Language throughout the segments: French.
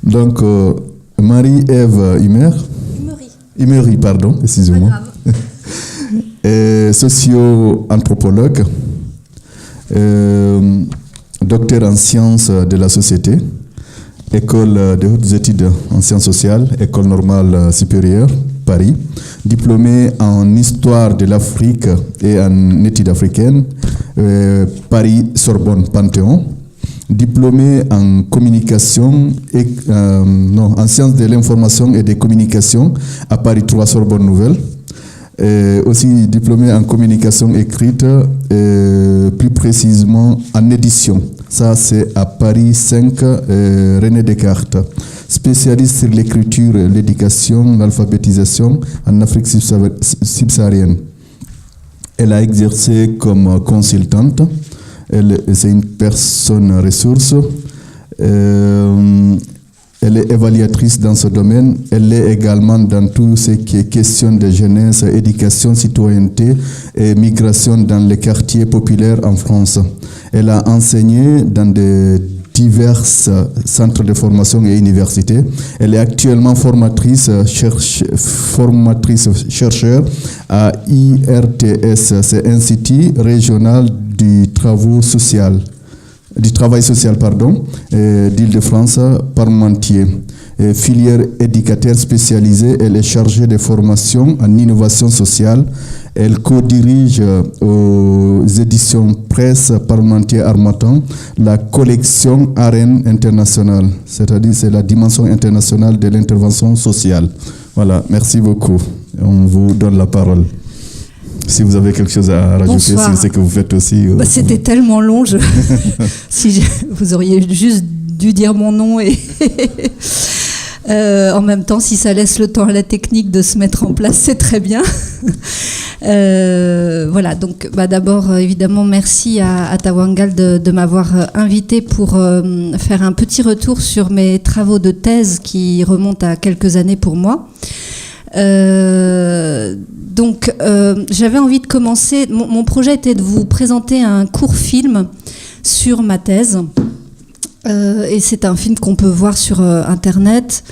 Donc, Marie-Ève Humery, pardon, excusez-moi. Socio-anthropologue, docteur en sciences de la société, école de hautes études en sciences sociales, école normale supérieure, Paris, diplômé en histoire de l'Afrique et en études africaines, Paris Sorbonne Panthéon, diplômé en communication et en sciences de l'information et des communications à Paris 3 Sorbonne Nouvelle. Aussi diplômé en communication écrite, plus précisément en édition. Ça, c'est à Paris 5, René Descartes. Spécialiste sur l'écriture, l'éducation, l'alphabétisation en Afrique subsaharienne. Elle a exercé comme consultante. C'est une personne ressource. Elle est évaluatrice dans ce domaine. Elle est également dans tout ce qui est question de jeunesse, éducation, citoyenneté et migration dans les quartiers populaires en France. Elle a enseigné dans de divers centres de formation et universités. Elle est actuellement formatrice chercheur à IRTS, c'est Institut régional du travail social, d'Île-de-France, Parmentier. Filière éducateur spécialisée, elle est chargée de formation en innovation sociale. Elle co-dirige aux éditions Presse Parmentier Harmattan la collection Arène internationale, c'est-à-dire c'est la dimension internationale de l'intervention sociale. Voilà, merci beaucoup. On vous donne la parole. Si vous avez quelque chose à rajouter, Bonsoir. si c'est que vous faites aussi. C'était tellement long, vous auriez juste dû dire mon nom et en même temps, si ça laisse le temps à la technique de se mettre en place, c'est très bien. Voilà, donc d'abord, évidemment, merci à Tawangal de m'avoir invité pour faire un petit retour sur mes travaux de thèse qui remontent à quelques années pour moi. Donc, j'avais envie de commencer. Mon projet était de vous présenter un court film sur ma thèse. Et c'est un film qu'on peut voir sur Internet.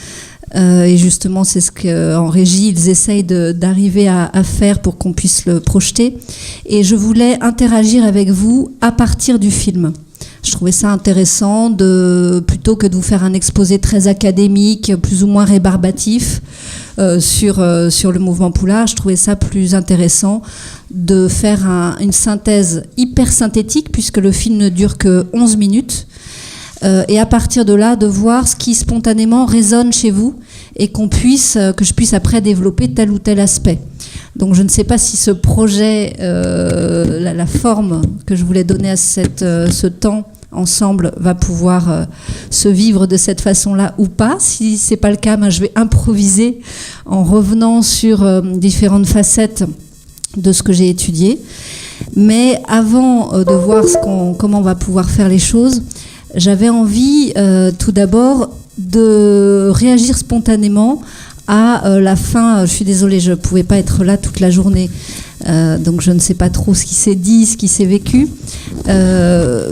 Et justement, c'est ce qu'en régie, ils essayent d'arriver à faire pour qu'on puisse le projeter. Et je voulais interagir avec vous à partir du film. Je trouvais ça intéressant, plutôt que de vous faire un exposé très académique, plus ou moins rébarbatif sur le mouvement Poulard. Je trouvais ça plus intéressant de faire une synthèse hyper synthétique, puisque le film ne dure que 11 minutes. Et à partir de là, de voir ce qui spontanément résonne chez vous et que je puisse après développer tel ou tel aspect. Donc je ne sais pas si ce projet, la forme que je voulais donner à ce temps ensemble va pouvoir se vivre de cette façon-là ou pas. Si c'est pas le cas, je vais improviser en revenant sur différentes facettes de ce que j'ai étudié. Mais avant de voir comment on va pouvoir faire les choses, j'avais envie tout d'abord de réagir spontanément à la fin. Je suis désolée, je ne pouvais pas être là toute la journée, donc je ne sais pas trop ce qui s'est dit, ce qui s'est vécu,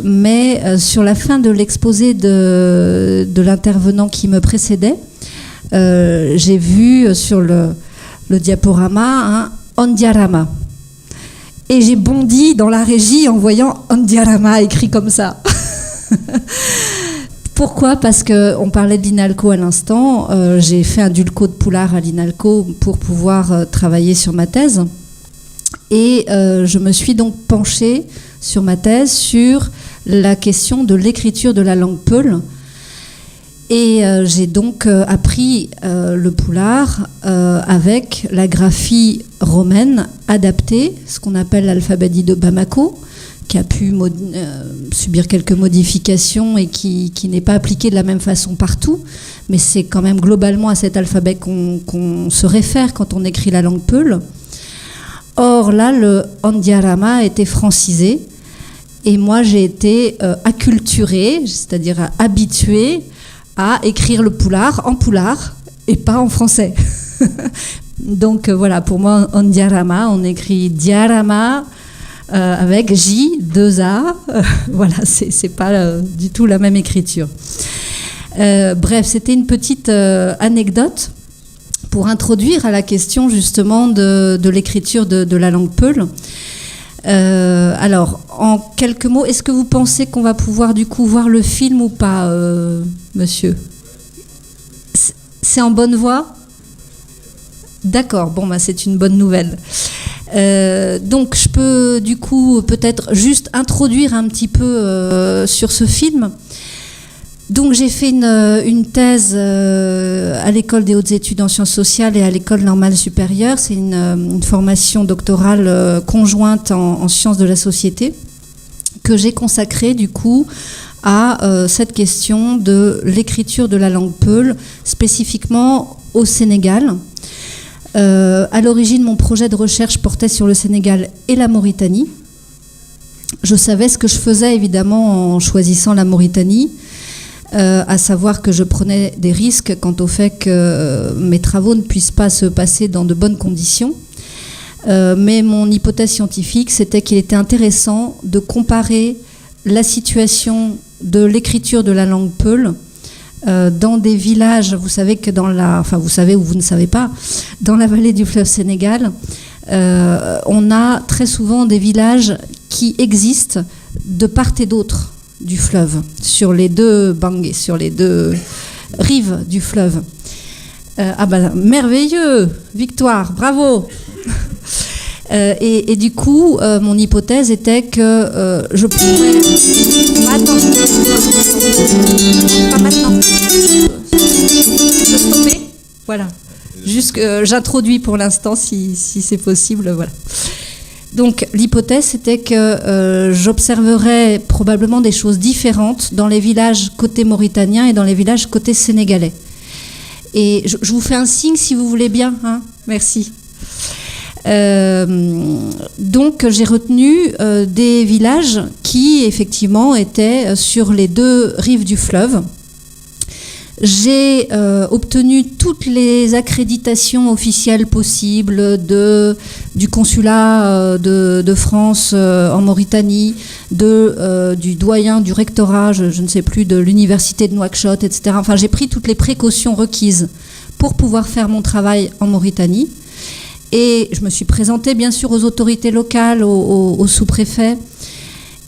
mais sur la fin de l'exposé de l'intervenant qui me précédait, j'ai vu sur le diaporama un Ondiarama. Et j'ai bondi dans la régie en voyant Ondiarama écrit comme ça. Pourquoi ? Parce qu'on parlait de l'INALCO à l'instant. J'ai fait un dulco de Poulard à l'INALCO pour pouvoir travailler sur ma thèse. Et je me suis donc penchée sur ma thèse sur la question de l'écriture de la langue peul. Et j'ai donc appris le Poulard avec la graphie romaine adaptée, ce qu'on appelle l'alphabet dit de Bamako, qui a pu subir quelques modifications et qui n'est pas appliqué de la même façon partout, mais c'est quand même globalement à cet alphabet qu'on se réfère quand on écrit la langue peul. Or là, le Ondiarama a été francisé, et moi j'ai été acculturée, c'est-à-dire habituée à écrire le Poulard en Poulard et pas en français. Donc voilà, pour moi, Ondiarama, on écrit Diarama, avec J, 2 A, voilà, c'est pas du tout la même écriture. Bref, c'était une petite anecdote pour introduire à la question justement de l'écriture de la langue peul. Alors, en quelques mots, est-ce que vous pensez qu'on va pouvoir du coup voir le film ou pas, monsieur ? C'est en bonne voie ? D'accord, bon, bah, c'est une bonne nouvelle. Donc, je peux du coup peut-être juste introduire un petit peu sur ce film. Donc, j'ai fait une thèse à l'École des hautes études en sciences sociales et à l'École normale supérieure. C'est une formation doctorale conjointe en sciences de la société que j'ai consacrée du coup à cette question de l'écriture de la langue peul, spécifiquement au Sénégal. À l'origine, mon projet de recherche portait sur le Sénégal et la Mauritanie. Je savais ce que je faisais évidemment en choisissant la Mauritanie, à savoir que je prenais des risques quant au fait que mes travaux ne puissent pas se passer dans de bonnes conditions. Mais mon hypothèse scientifique, c'était qu'il était intéressant de comparer la situation de l'écriture de la langue peul dans des villages. Vous savez que vous savez ou vous ne savez pas, dans la vallée du fleuve Sénégal, on a très souvent des villages qui existent de part et d'autre du fleuve, sur les deux bangues, sur les deux rives du fleuve. Merveilleux, Victoire, bravo. Et du coup, mon hypothèse était que je pourrais... Attends, pas maintenant. Je peux stopper ? Voilà. Juste que j'introduis pour l'instant, si c'est possible, voilà. Donc, l'hypothèse, c'était que j'observerais probablement des choses différentes dans les villages côté mauritanien et dans les villages côté sénégalais. Et je vous fais un signe si vous voulez bien, hein ? Merci. Donc j'ai retenu des villages qui effectivement étaient sur les deux rives du fleuve. J'ai obtenu toutes les accréditations officielles possibles du consulat de France en Mauritanie, du doyen du rectorat, je ne sais plus, de l'université de Nouakchott, etc. Enfin, j'ai pris toutes les précautions requises pour pouvoir faire mon travail en Mauritanie. Et je me suis présentée bien sûr aux autorités locales, aux sous-préfets.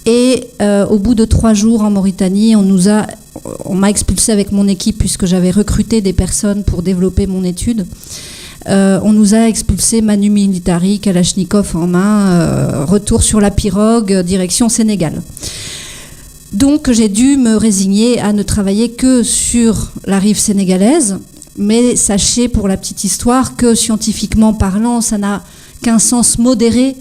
Et au bout de 3 jours en Mauritanie, on m'a expulsée avec mon équipe puisque j'avais recruté des personnes pour développer mon étude. On nous a expulsés manu militari, kalachnikov en main, retour sur la pirogue, direction Sénégal. Donc j'ai dû me résigner à ne travailler que sur la rive sénégalaise. Mais sachez, pour la petite histoire, que scientifiquement parlant, ça n'a qu'un sens modéré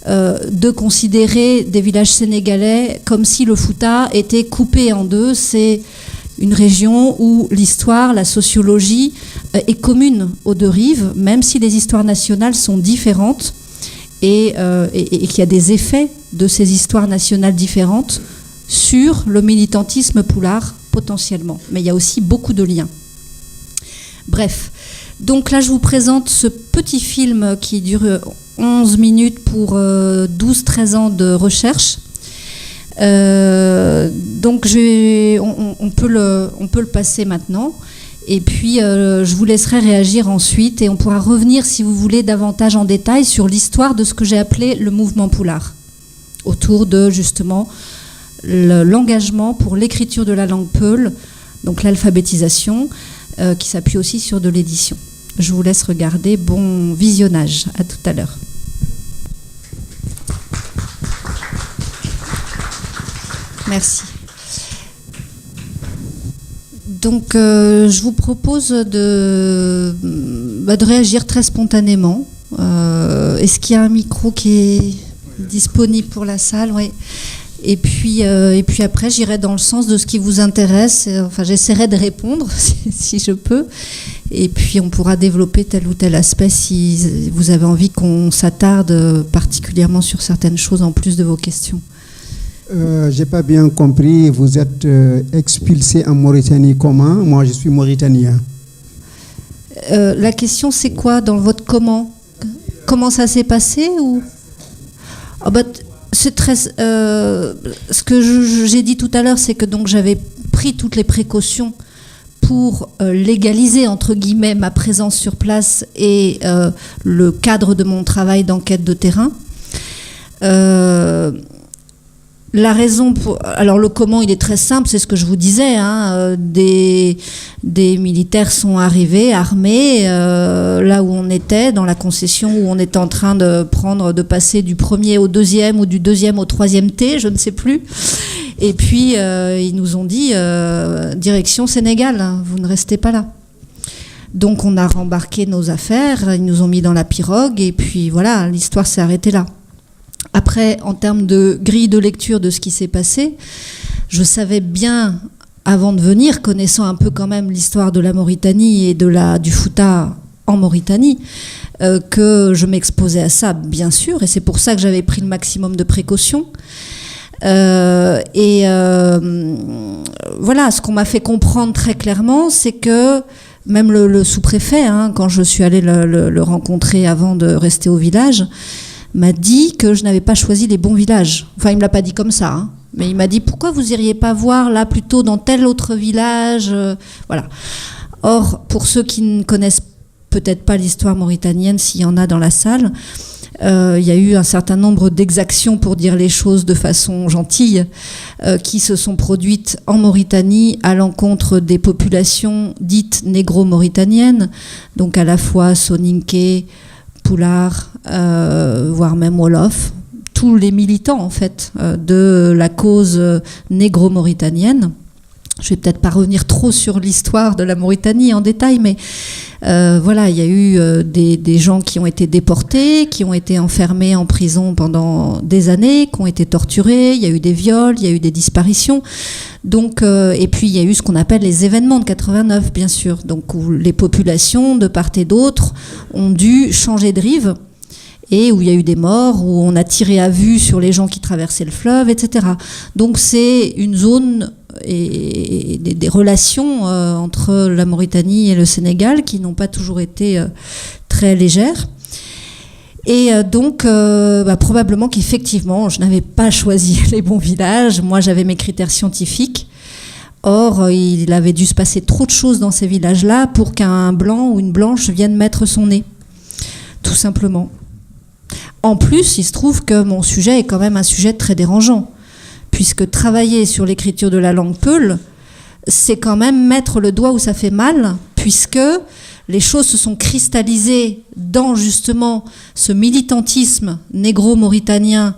de considérer des villages sénégalais comme si le Fouta était coupé en deux. C'est une région où l'histoire, la sociologie est commune aux deux rives, même si les histoires nationales sont différentes et qu'il y a des effets de ces histoires nationales différentes sur le militantisme poulard potentiellement. Mais il y a aussi beaucoup de liens. Bref, donc là je vous présente ce petit film qui dure 11 minutes pour 12-13 ans de recherche. Donc on peut le passer maintenant et puis je vous laisserai réagir ensuite et on pourra revenir si vous voulez davantage en détail sur l'histoire de ce que j'ai appelé le mouvement poulard, autour de justement l'engagement pour l'écriture de la langue peul, donc l'alphabétisation, qui s'appuie aussi sur de l'édition. Je vous laisse regarder. Bon visionnage. À tout à l'heure. Merci. Donc, je vous propose de réagir très spontanément. Est-ce qu'il y a un micro qui est disponible pour la salle ? Oui. Et puis après, j'irai dans le sens de ce qui vous intéresse. Enfin, j'essaierai de répondre si je peux. Et puis, on pourra développer tel ou tel aspect si vous avez envie qu'on s'attarde particulièrement sur certaines choses en plus de vos questions. J'ai pas bien compris. Vous êtes expulsé en Mauritanie comment ? Moi, je suis mauritanien. La question, c'est quoi dans votre comment ? Comment ça s'est passé ou... C'est très. Ce que j'ai dit tout à l'heure, c'est que donc j'avais pris toutes les précautions pour légaliser, entre guillemets, ma présence sur place et le cadre de mon travail d'enquête de terrain. La raison alors le comment, il est très simple, c'est ce que je vous disais, hein, des militaires sont arrivés armés là où on était, dans la concession où on était en train de passer du premier au deuxième ou du deuxième au troisième T, je ne sais plus. Et puis ils nous ont dit direction Sénégal, hein, vous ne restez pas là. Donc on a rembarqué nos affaires, ils nous ont mis dans la pirogue et puis voilà, l'histoire s'est arrêtée là. Après, en termes de grille de lecture de ce qui s'est passé, je savais bien, avant de venir, connaissant un peu quand même l'histoire de la Mauritanie et du Fouta en Mauritanie, que je m'exposais à ça, bien sûr, et c'est pour ça que j'avais pris le maximum de précautions. Voilà, ce qu'on m'a fait comprendre très clairement, c'est que même le sous-préfet, hein, quand je suis allée le rencontrer avant de rester au village, m'a dit que je n'avais pas choisi les bons villages. Enfin, il ne me l'a pas dit comme ça, hein, mais il m'a dit pourquoi vous iriez pas voir là plutôt dans tel autre village, voilà. Or, pour ceux qui ne connaissent peut-être pas l'histoire mauritanienne, s'il y en a dans la salle, il y a eu un certain nombre d'exactions, pour dire les choses de façon gentille, qui se sont produites en Mauritanie à l'encontre des populations dites négro-mauritaniennes, donc à la fois Soninké, Pulaar, voire même Wolof, tous les militants en fait de la cause négro-mauritanienne. Je vais peut-être pas revenir trop sur l'histoire de la Mauritanie en détail, mais voilà, il y a eu des gens qui ont été déportés, qui ont été enfermés en prison pendant des années, qui ont été torturés, il y a eu des viols, il y a eu des disparitions. Donc, et puis il y a eu ce qu'on appelle les événements de 89, bien sûr, donc où les populations de part et d'autre ont dû changer de rive et où il y a eu des morts, où on a tiré à vue sur les gens qui traversaient le fleuve, etc. Donc c'est une zone et des relations entre la Mauritanie et le Sénégal qui n'ont pas toujours été très légères. Et donc, probablement qu'effectivement, je n'avais pas choisi les bons villages. Moi, j'avais mes critères scientifiques. Or, il avait dû se passer trop de choses dans ces villages-là pour qu'un blanc ou une blanche vienne mettre son nez. Tout simplement. En plus, il se trouve que mon sujet est quand même un sujet très dérangeant. Puisque travailler sur l'écriture de la langue peul, c'est quand même mettre le doigt où ça fait mal, puisque les choses se sont cristallisées dans justement ce militantisme négro-mauritanien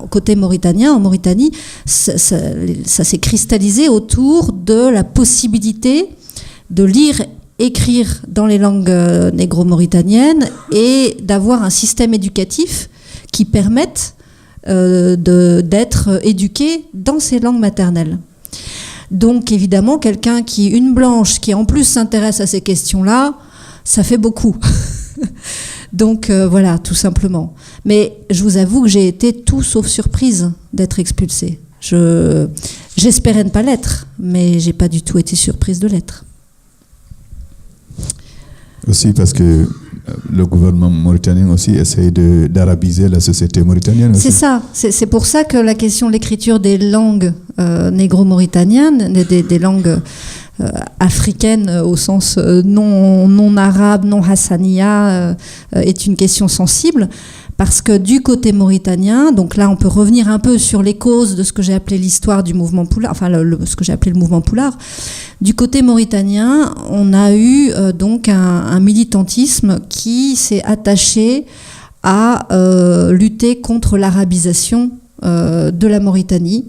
côté mauritanien, en Mauritanie. Ça s'est cristallisé autour de la possibilité de lire, écrire dans les langues négro-mauritaniennes et d'avoir un système éducatif qui permette d'être éduqué dans ces langues maternelles. Donc évidemment, une blanche qui en plus s'intéresse à ces questions-là, ça fait beaucoup. Donc voilà, tout simplement. Mais je vous avoue que j'ai été tout sauf surprise d'être expulsée. J'espérais ne pas l'être, mais j'ai pas du tout été surprise de l'être. Aussi parce que le gouvernement mauritanien aussi essaye d'arabiser la société mauritanienne aussi. C'est ça, c'est pour ça que la question de l'écriture des langues négro-mauritaniennes, des langues africaines au sens non arabe, non hassania, est une question sensible. Parce que du côté mauritanien, donc là on peut revenir un peu sur les causes de ce que j'ai appelé l'histoire du mouvement Pulaar, enfin ce que j'ai appelé le mouvement Pulaar. Du côté mauritanien, on a eu donc un militantisme qui s'est attaché à lutter contre l'arabisation de la Mauritanie,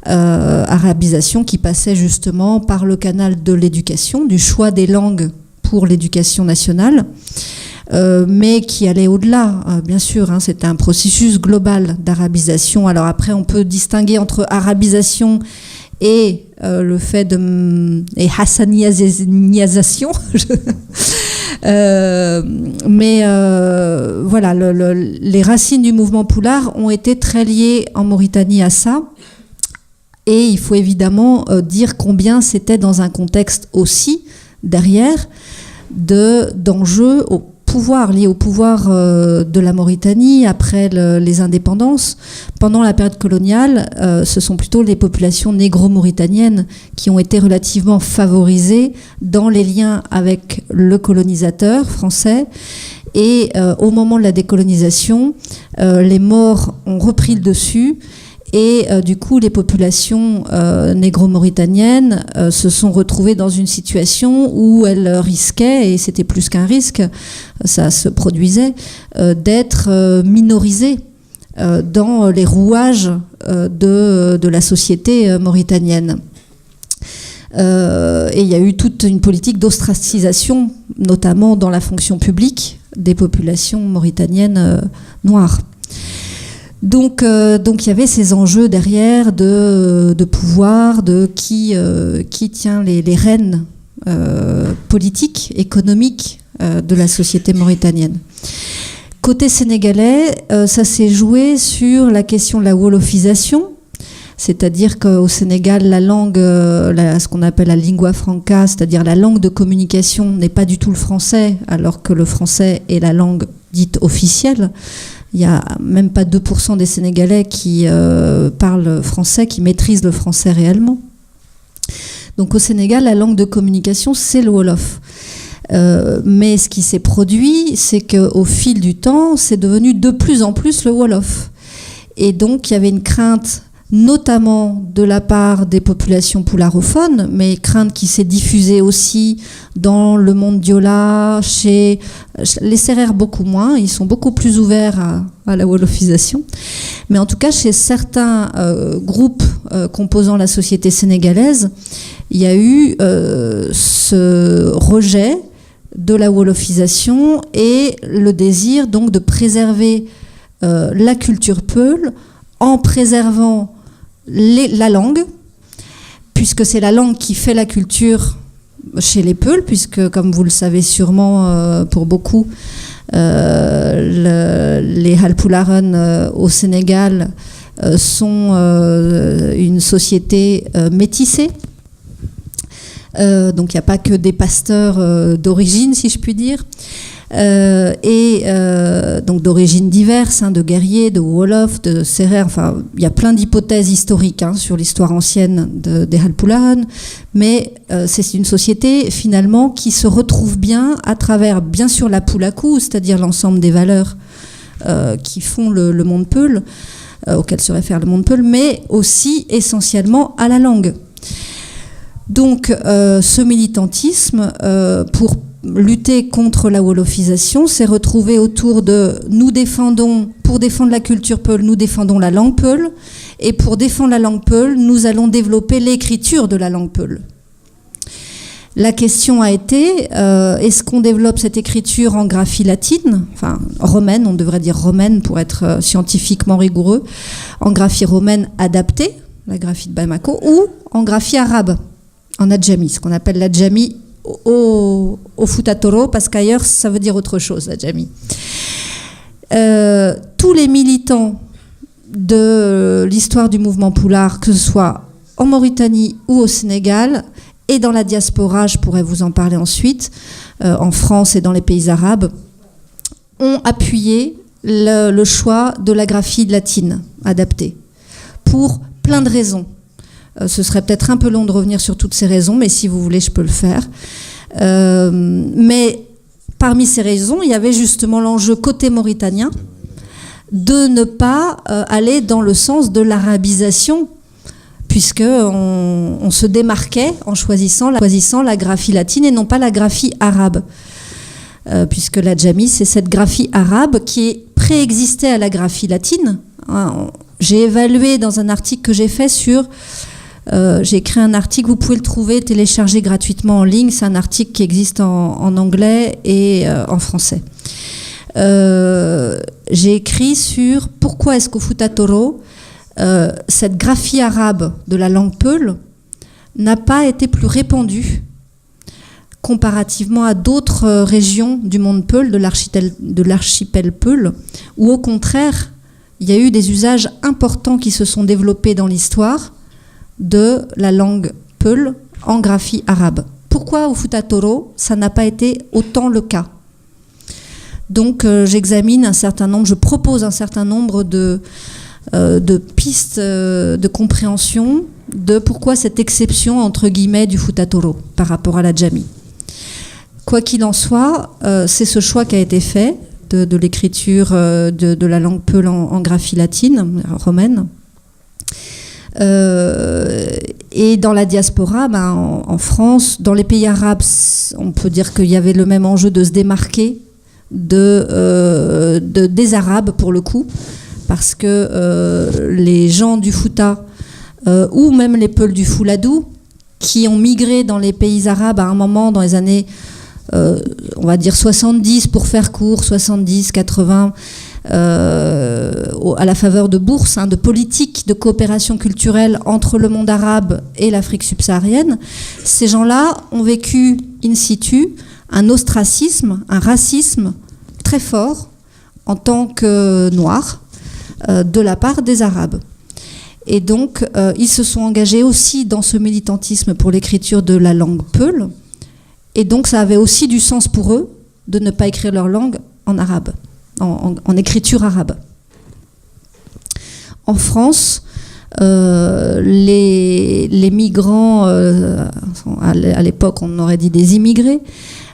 arabisation qui passait justement par le canal de l'éducation, du choix des langues pour l'éducation nationale. Mais qui allait au-delà, bien sûr, hein, c'était un processus global d'arabisation. Alors après, on peut distinguer entre arabisation et le fait et hassaniasation. Mais voilà, les racines du mouvement Pulaar ont été très liées en Mauritanie à ça. Et il faut évidemment dire combien c'était dans un contexte aussi, derrière, d'enjeux pouvoir, lié au pouvoir de la Mauritanie après les indépendances. Pendant la période coloniale, ce sont plutôt les populations négro-mauritaniennes qui ont été relativement favorisées dans les liens avec le colonisateur français. Et au moment de la décolonisation, les Maures ont repris le dessus. Et du coup, les populations négro-mauritaniennes se sont retrouvées dans une situation où elles risquaient, et c'était plus qu'un risque, ça se produisait, d'être minorisées dans les rouages de la société mauritanienne. Et il y a eu toute une politique d'ostracisation, notamment dans la fonction publique, des populations mauritaniennes noires. Donc il y avait ces enjeux derrière de pouvoir, de qui tient les rênes politiques, économiques de la société mauritanienne. Côté sénégalais, ça s'est joué sur la question de la wolofisation, c'est-à-dire qu'au Sénégal, la langue, ce qu'on appelle la lingua franca, c'est-à-dire la langue de communication, n'est pas du tout le français, alors que le français est la langue dite officielle. Il n'y a même pas 2% des Sénégalais qui parlent français, qui maîtrisent le français réellement. Donc au Sénégal, la langue de communication, c'est le Wolof. Mais ce qui s'est produit, c'est qu'au fil du temps, c'est devenu de plus en plus le Wolof. Et donc il y avait une crainte, notamment de la part des populations poularophones, mais crainte qui s'est diffusée aussi dans le monde diola, chez les Sérères beaucoup moins, ils sont beaucoup plus ouverts à la wolofisation, mais en tout cas chez certains groupes composant la société sénégalaise, il y a eu ce rejet de la wolofisation et le désir donc de préserver la culture peul en préservant la langue, puisque c'est la langue qui fait la culture chez les Peuls, puisque, comme vous le savez sûrement pour beaucoup, les Halpularen au Sénégal sont une société métissée. Donc il n'y a pas que des pasteurs d'origine, si je puis dire. Donc d'origines diverses, de guerriers, de Wolof, de Sérères, enfin il y a plein d'hypothèses historiques sur l'histoire ancienne des Halpularen, mais c'est une société finalement qui se retrouve bien à travers bien sûr la Poulakou, c'est-à-dire l'ensemble des valeurs qui font le monde Peul, auquel se réfère le monde Peul, mais aussi essentiellement à la langue. Donc ce militantisme pour lutter contre la wolofisation s'est retrouvé autour de pour défendre la culture peul, nous défendons la langue peul, et pour défendre la langue peul, nous allons développer l'écriture de la langue peul. La question a été, est-ce qu'on développe cette écriture en graphie latine, enfin romaine, on devrait dire romaine pour être scientifiquement rigoureux, en graphie romaine adaptée, la graphie de Bamako, ou en graphie arabe, en adjami, ce qu'on appelle l'adjami au Fouta Toro, parce qu'ailleurs ça veut dire autre chose, l'adjami. Tous les militants de l'histoire du mouvement Poulard, que ce soit en Mauritanie ou au Sénégal, et dans la diaspora, je pourrais vous en parler ensuite, en France et dans les pays arabes, ont appuyé le choix de la graphie latine adaptée, pour plein de raisons. Ce serait peut-être un peu long de revenir sur toutes ces raisons, mais si vous voulez, je peux le faire. Mais parmi ces raisons, il y avait justement l'enjeu côté mauritanien de ne pas aller dans le sens de l'arabisation, puisqu'on se démarquait en choisissant la graphie latine et non pas la graphie arabe. Puisque l'adjami, c'est cette graphie arabe qui préexistait à la graphie latine. J'ai évalué dans un article que j'ai fait sur... j'ai écrit un article, vous pouvez le trouver, télécharger gratuitement en ligne. C'est un article qui existe en anglais et en français. J'ai écrit sur pourquoi est-ce qu'au Fouta Toro, cette graphie arabe de la langue peul n'a pas été plus répandue comparativement à d'autres régions du monde peul, de l'archipel peul, où au contraire, il y a eu des usages importants qui se sont développés dans l'histoire de la langue peul en graphie arabe. Pourquoi au Fouta Toro, ça n'a pas été autant le cas ? Donc je propose un certain nombre de pistes de compréhension de pourquoi cette exception entre guillemets du futatoro par rapport à la jami. Quoi qu'il en soit, c'est ce choix qui a été fait de l'écriture de la langue peul en graphie latine, romaine. Et dans la diaspora, en France, dans les pays arabes, on peut dire qu'il y avait le même enjeu de se démarquer des Arabes pour le coup, parce que les gens du Fouta ou même les Peuls du Fouladou qui ont migré dans les pays arabes à un moment dans les années on va dire 70 pour faire court, 70, 80 à la faveur de bourses, de politiques de coopération culturelle entre le monde arabe et l'Afrique subsaharienne. Ces gens-là ont vécu in situ un ostracisme, un racisme très fort en tant que noirs de la part des Arabes. Et donc, ils se sont engagés aussi dans ce militantisme pour l'écriture de la langue peul. Et donc, ça avait aussi du sens pour eux de ne pas écrire leur langue en arabe, en écriture arabe. En France, les migrants, à l'époque on aurait dit des immigrés,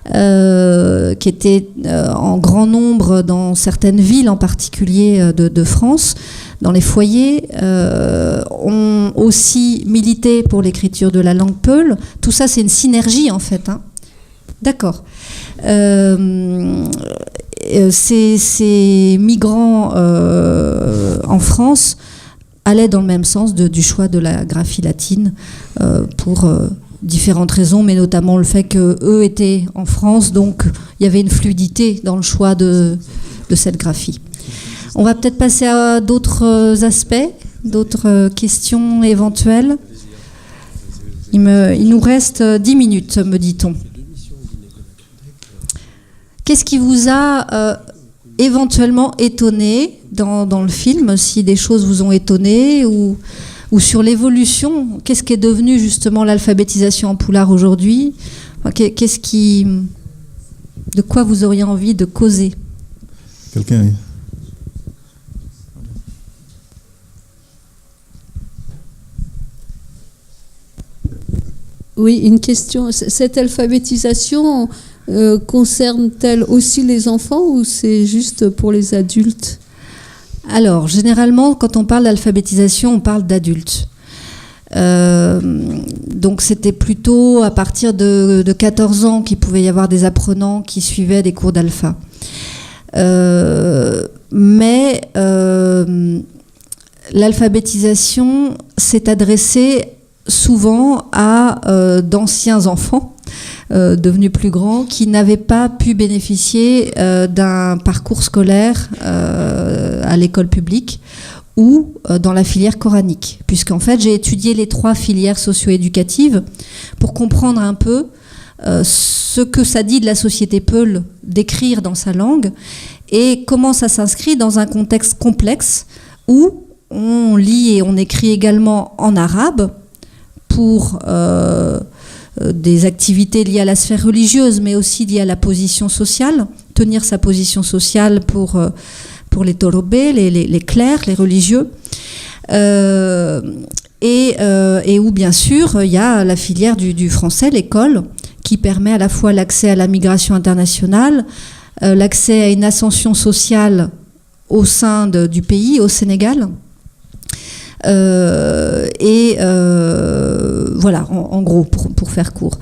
qui étaient en grand nombre dans certaines villes en particulier de France, dans les foyers, ont aussi milité pour l'écriture de la langue peul. Tout ça c'est une synergie en fait. D'accord. Ces migrants en France allaient dans le même sens du choix de la graphie latine pour différentes raisons, mais notamment le fait qu'eux étaient en France, donc il y avait une fluidité dans le choix de cette graphie. On va peut-être passer à d'autres aspects, d'autres questions éventuelles. Il nous reste 10 minutes, me dit-on. Qu'est-ce qui vous a éventuellement étonné dans le film, si des choses vous ont étonné ou sur l'évolution, qu'est-ce qui est devenu justement l'alphabétisation en poulard aujourd'hui? De quoi vous auriez envie de causer? Quelqu'un? Oui, une question. Cette alphabétisation concerne-t-elle aussi les enfants ou c'est juste pour les adultes? Alors, généralement, quand on parle d'alphabétisation, on parle d'adultes. Donc, c'était plutôt à partir de 14 ans qu'il pouvait y avoir des apprenants qui suivaient des cours d'alpha. Mais l'alphabétisation s'est adressée souvent à d'anciens enfants devenus plus grands qui n'avaient pas pu bénéficier d'un parcours scolaire à l'école publique ou dans la filière coranique, puisqu'en fait j'ai étudié les 3 filières socio-éducatives pour comprendre un peu ce que ça dit de la société peul d'écrire dans sa langue et comment ça s'inscrit dans un contexte complexe où on lit et on écrit également en arabe pour des activités liées à la sphère religieuse, mais aussi liées à la position sociale, tenir sa position sociale pour les torobés, les clercs, les religieux, et où bien sûr il y a la filière du français, l'école, qui permet à la fois l'accès à la migration internationale, l'accès à une ascension sociale au sein du pays, au Sénégal. Voilà, en gros, pour faire court.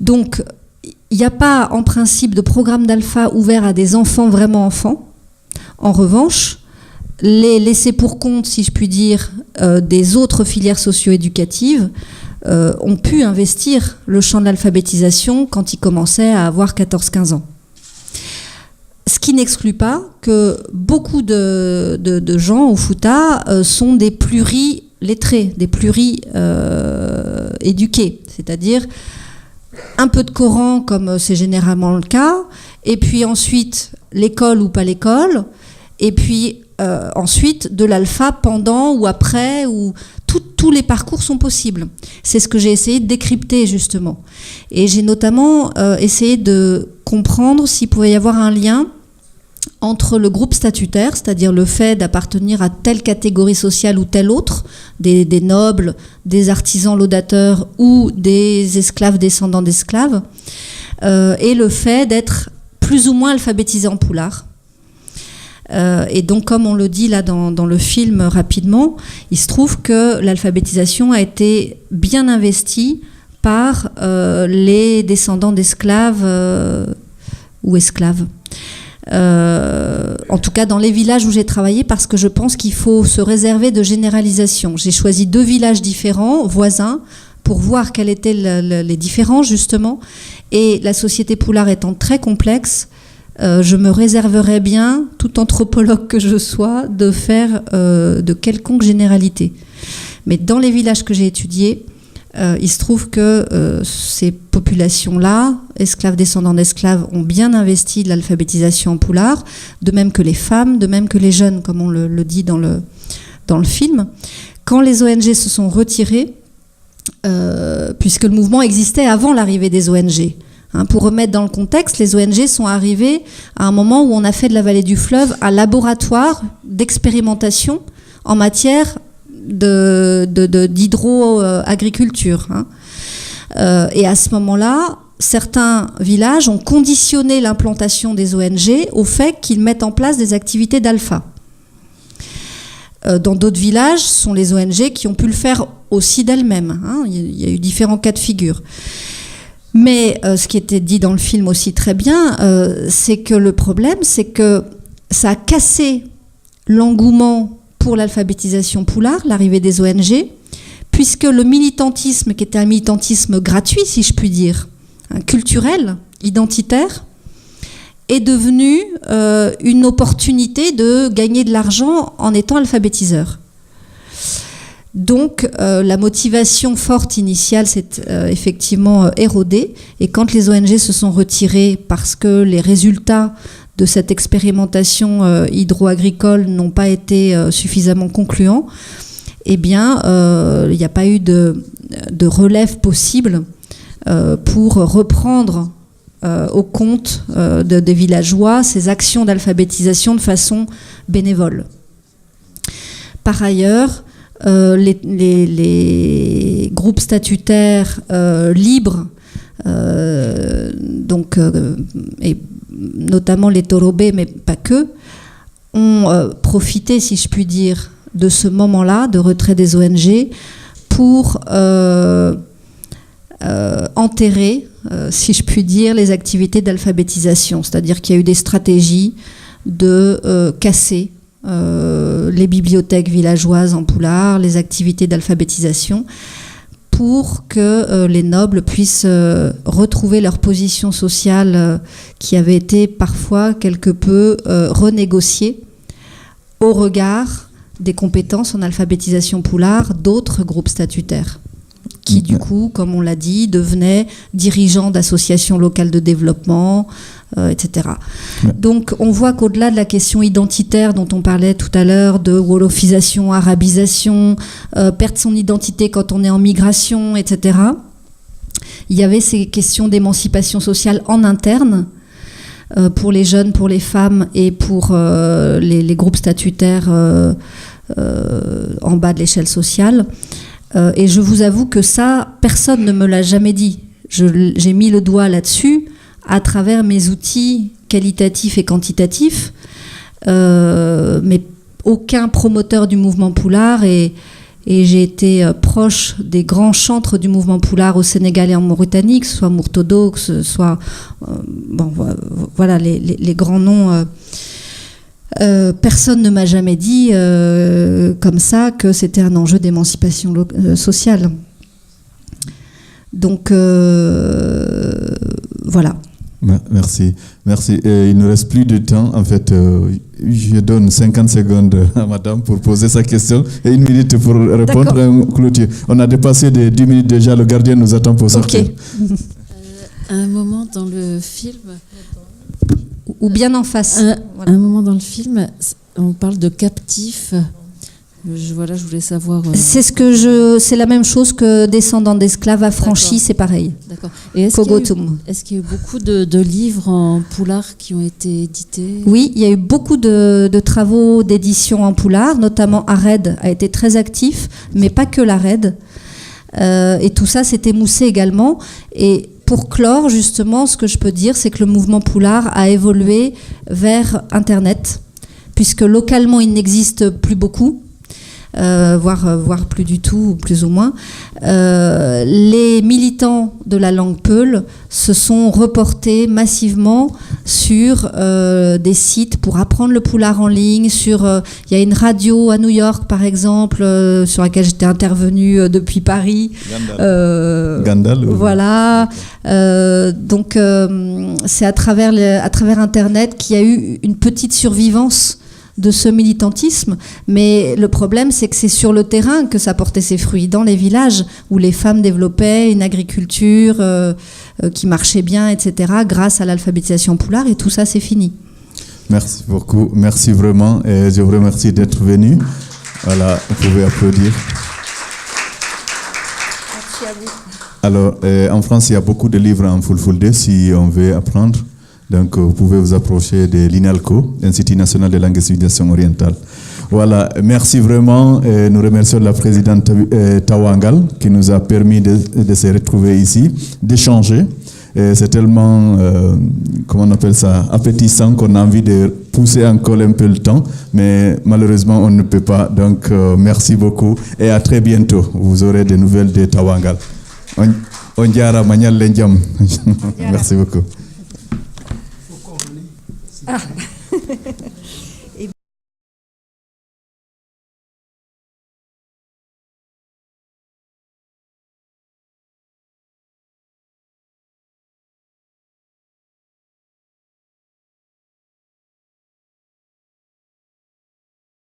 Donc, il n'y a pas en principe de programme d'alpha ouvert à des enfants vraiment enfants. En revanche, les laissés pour compte, si je puis dire, des autres filières socio-éducatives ont pu investir le champ de l'alphabétisation quand ils commençaient à avoir 14-15 ans. Ce qui n'exclut pas que beaucoup de gens au Fouta sont des pluri-lettrés, des pluri-éduqués, c'est-à-dire un peu de Coran comme c'est généralement le cas, et puis ensuite l'école ou pas l'école, et puis ensuite de l'alpha pendant ou après, ou tous les parcours sont possibles. C'est ce que j'ai essayé de décrypter justement. Et j'ai notamment essayé de comprendre s'il pouvait y avoir un lien entre le groupe statutaire, c'est-à-dire le fait d'appartenir à telle catégorie sociale ou telle autre, des nobles, des artisans laudateurs ou des esclaves descendants d'esclaves, et le fait d'être plus ou moins alphabétisé en poulard. Et donc, comme on le dit là dans le film rapidement, il se trouve que l'alphabétisation a été bien investie par les descendants d'esclaves ou esclaves. En tout cas, dans les villages où j'ai travaillé, parce que je pense qu'il faut se réserver de généralisation. J'ai choisi 2 villages différents, voisins, pour voir quelles étaient les différences, justement. Et la société poulard étant très complexe, je me réserverais bien, tout anthropologue que je sois, de faire de quelconque généralité. Mais dans les villages que j'ai étudiés, il se trouve que ces populations-là, esclaves descendants d'esclaves, ont bien investi de l'alphabétisation en poulard, de même que les femmes, de même que les jeunes, comme on le dit dans le film. Quand les ONG se sont retirées, puisque le mouvement existait avant l'arrivée des ONG, pour remettre dans le contexte, les ONG sont arrivées à un moment où on a fait de la vallée du fleuve un laboratoire d'expérimentation en matière d'hydro-agriculture. Et à ce moment-là, certains villages ont conditionné l'implantation des ONG au fait qu'ils mettent en place des activités d'alpha. Dans d'autres villages, ce sont les ONG qui ont pu le faire aussi d'elles-mêmes. Il y a eu différents cas de figure. Mais ce qui était dit dans le film aussi très bien, c'est que le problème, c'est que ça a cassé l'engouement pour l'alphabétisation poulard, l'arrivée des ONG, puisque le militantisme, qui était un militantisme gratuit, si je puis dire, culturel, identitaire, est devenu une opportunité de gagner de l'argent en étant alphabétiseur. Donc la motivation forte initiale s'est effectivement érodée, et quand les ONG se sont retirées parce que les résultats de cette expérimentation hydro-agricole n'ont pas été suffisamment concluants, eh bien il n'y a pas eu de relève possible pour reprendre au compte des villageois ces actions d'alphabétisation de façon bénévole. Par ailleurs, les groupes statutaires libres, et notamment les Torobé, mais pas que, ont profité, si je puis dire, de ce moment-là de retrait des ONG pour enterrer, si je puis dire, les activités d'alphabétisation. C'est-à-dire qu'il y a eu des stratégies de casser les bibliothèques villageoises en poulard, les activités d'alphabétisation, pour que les nobles puissent retrouver leur position sociale qui avait été parfois quelque peu renégociée au regard des compétences en alphabétisation poulard d'autres groupes statutaires, qui du coup, comme on l'a dit, devenaient dirigeants d'associations locales de développement, etc. Donc on voit qu'au-delà de la question identitaire dont on parlait tout à l'heure, de wolofisation, arabisation, perdre son identité quand on est en migration, etc., il y avait ces questions d'émancipation sociale en interne, pour les jeunes, pour les femmes et pour les groupes statutaires en bas de l'échelle sociale. Et je vous avoue que ça, personne ne me l'a jamais dit. J'ai mis le doigt là-dessus à travers mes outils qualitatifs et quantitatifs, mais aucun promoteur du mouvement poulard, et j'ai été proche des grands chantres du mouvement poulard au Sénégal et en Mauritanie, que ce soit Mourtodo, que ce soit voilà les grands noms. Personne ne m'a jamais dit comme ça que c'était un enjeu d'émancipation sociale. Donc voilà. Merci. Et il ne reste plus de temps. En fait, je donne 50 secondes à madame pour poser sa question et 1 minute pour répondre à une clôture. On a dépassé de 10 minutes déjà. Le gardien nous attend pour sortir. À un moment dans le film... Ou bien en face. Un moment dans le film, on parle de captifs Je voulais savoir. C'est la même chose que Descendants d'esclaves, Affranchis, c'est pareil. D'accord. Et est-ce qu'il y a eu beaucoup de livres en poulard qui ont été édités? Oui, il y a eu beaucoup de travaux d'édition en poulard, notamment ARED a été très actif, mais pas que l'ARED. Et tout ça s'est émoussé également. Et pour clore, justement, ce que je peux dire, c'est que le mouvement poulard a évolué vers Internet, puisque localement, il n'existe plus beaucoup. Voire plus du tout, plus ou moins. Les militants de la langue peul se sont reportés massivement sur des sites pour apprendre le poulard en ligne. Il y a une radio à New York, par exemple, sur laquelle j'étais intervenue depuis Paris. Gandal. Voilà. Donc, c'est à travers Internet qu'il y a eu une petite survivance de ce militantisme, mais le problème c'est que c'est sur le terrain que ça portait ses fruits, dans les villages où les femmes développaient une agriculture qui marchait bien, etc., grâce à l'alphabétisation poulard, et tout ça c'est fini. Merci beaucoup, merci vraiment, et je vous remercie d'être venu. Voilà, vous pouvez applaudir. Merci à vous. Alors, en France, il y a beaucoup de livres en Fulfulde si on veut apprendre. Donc, vous pouvez vous approcher de l'INALCO, l'Institut national de langue et civilisation orientale. Voilà, merci vraiment. Et nous remercions la présidente Tawangal qui nous a permis de se retrouver ici, d'échanger. Et c'est tellement, comment on appelle ça, appétissant qu'on a envie de pousser encore un peu le temps. Mais malheureusement, on ne peut pas. Donc, merci beaucoup et à très bientôt. Vous aurez des nouvelles de Tawangal. Merci beaucoup. Ah.